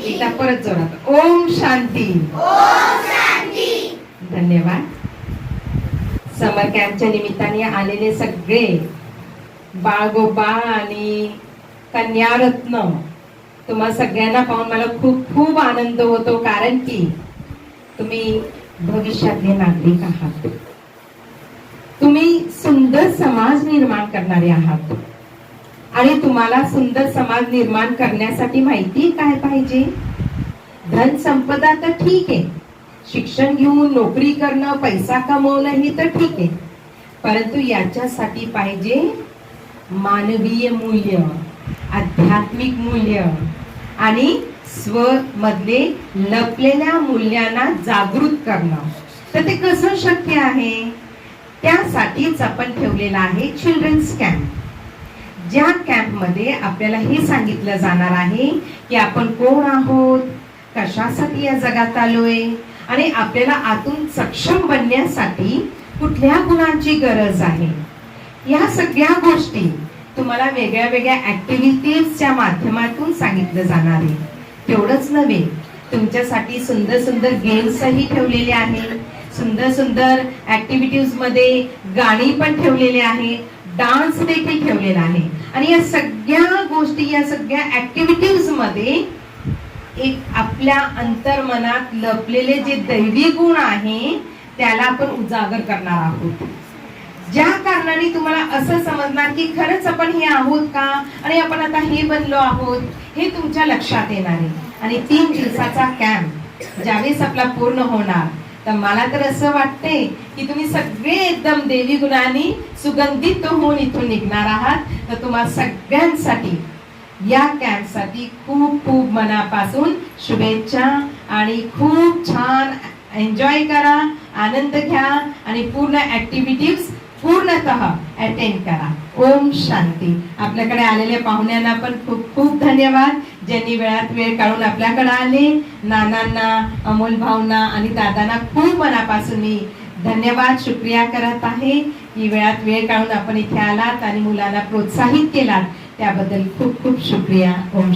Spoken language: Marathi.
एकदा परत जोरात ओम शांती. ओम शांती. धन्यवाद. समर कॅम्पच्या निमित्ताने आलेले सगळे बाळगोपाळ आणि कन्यारत्न, तुम्हा सगळ्यांना पाहून मला खूप खूप आनंद होतो, कारण की तुम्ही भविष्यातले नागरिक आहात. तुम्ही सुंदर समाज निर्माण करणारे आहात आणि तुम्हाला सुंदर समाज निर्माण करण्यासाठी माहिती काय पाहिजे? धन संपदा तर ठीक आहे, शिक्षण घेऊन नोकरी करणं, पैसा कमवणं हे तर ठीक आहे, परंतु याच्यासाठी पाहिजे मानवीय मूल्य, आध्यात्मिक मूल्य आणि स्व मधले लपलेल्या मूल्यांना जागृत करणं. तर ते कसं शक्य आहे? त्यासाठीच आपण ठेवलेला आहे चिल्ड्रन्स कॅम्प. ज्या कॅम्प मध्ये आपल्याला हे सांगितलं जाणार आहे की आपण कोण आहोत, कशासाठी या जगात आलोय आणि आपल्याला आतून सक्षम बनण्यासाठी कुठल्या गुणांची गरज आहे. या सगळ्या गोष्टी तुम्हाला वेगळ्या वेगळ्या ऍक्टिव्हिटीजच्या माध्यमातून सांगितलं जाणार आहे. तेवढंच नव्हे, तुमच्यासाठी सुंदर सुंदर गेम्सही ठेवलेले आहे, सुंदर सुंदर ऍक्टिव्हिटीज मध्ये गाणी पण ठेवलेले आहे, डान्स देखील ठेवलेला आहे. आणि या सगळ्या गोष्टी, या सगळ्या ऍक्टिव्हिटीज मध्ये एक आपल्या अंतर्मनात लपलेले जे दैवी गुण आहे त्याला आपण उजागर करणार आहोत. ज्या कारणाने तुम्हाला असं समजणार की खरंच आपण हे आहोत का आणि आपण आता हे बनलो आहोत हे तुमच्या लक्षात येणार आहे. आणि 3 दिवसाचा कॅम्प ज्यावेळेस आपला पूर्ण होणार, तर मला तर असं वाटते की तुम्ही सगळे एकदम देवी गुणांनी सुगंधित होऊन इथून निघणार आहात. तर तुम्हा सगळ्यांसाठी या कॅम्पसाठी खूप खूप मनापासून शुभेच्छा आणि खूप छान एन्जॉय करा, आनंद घ्या आणि पूर्ण ऍक्टिव्हिटीज पूर्णतः अटेंड करा. ओम शांती. आपल्याकडे आलेल्या पाहुण्यांना पण खूप खूप धन्यवाद, ज्यांनी वेळात वेळ काढून आपल्याकडे आले. नानांना, अमोल भाऊंना आणि दादांना खूप मनापासून मी धन्यवाद, शुक्रिया करत आहे की वेळात वेळ काढून आपण इथे आलात आणि मुलांना प्रोत्साहित केलात, त्याबद्दल खूप खूप शुक्रिया. ओम